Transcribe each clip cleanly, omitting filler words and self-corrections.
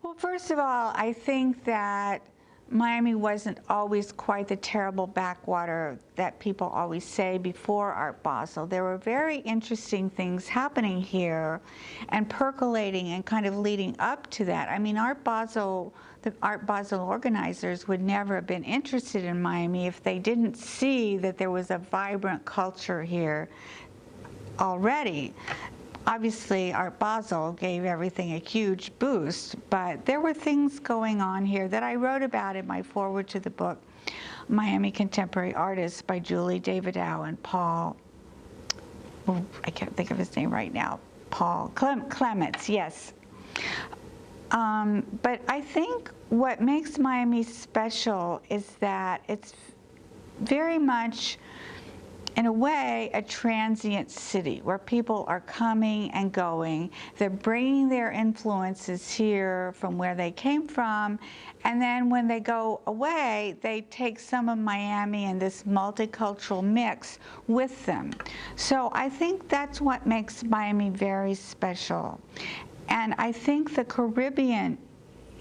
Well, first of all, I think that Miami wasn't always quite the terrible backwater that people always say before Art Basel. There were very interesting things happening here and percolating and kind of leading up to that. I mean, the Art Basel organizers would never have been interested in Miami if they didn't see that there was a vibrant culture here already. Obviously, Art Basel gave everything a huge boost, but there were things going on here that I wrote about in my foreword to the book, Miami Contemporary Artists by Julie Davidow and Paul, I can't think of his name right now, Paul Clements, yes. But I think what makes Miami special is that it's very much, in a way, a transient city where people are coming and going. They're bringing their influences here from where they came from, and then when they go away, they take some of Miami and this multicultural mix with them. So I think that's what makes Miami very special. And I think the Caribbean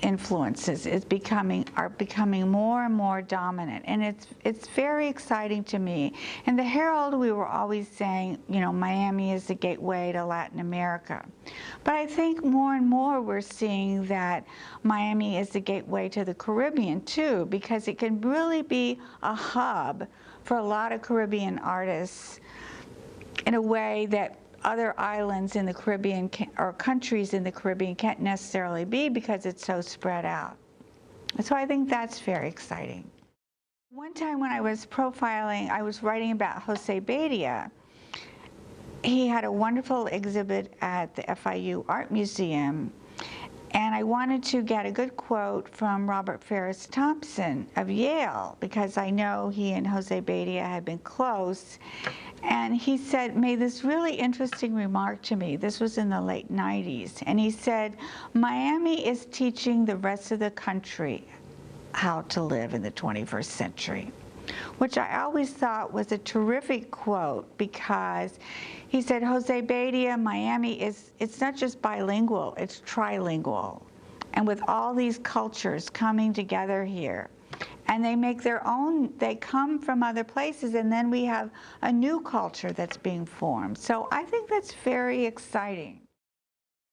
influences are becoming more and more dominant, and it's very exciting to me. In the Herald, we were always saying, you know, Miami is the gateway to Latin America, but I think more and more we're seeing that Miami is the gateway to the Caribbean too, because it can really be a hub for a lot of Caribbean artists in a way that other islands in the Caribbean or countries in the Caribbean can't necessarily be, because it's so spread out. So I think that's very exciting. One time when I was profiling, I was writing about Jose Badia. He had a wonderful exhibit at the FIU Art Museum, and I wanted to get a good quote from Robert Ferris Thompson of Yale, because I know he and Jose Badia had been close. And he made this really interesting remark to me. This was in the late 90s. And he said, Miami is teaching the rest of the country how to live in the 21st century, which I always thought was a terrific quote, because he said, Jose Badia, Miami it's not just bilingual, it's trilingual. And with all these cultures coming together here, and they make their own, they come from other places, and then we have a new culture that's being formed. So I think that's very exciting.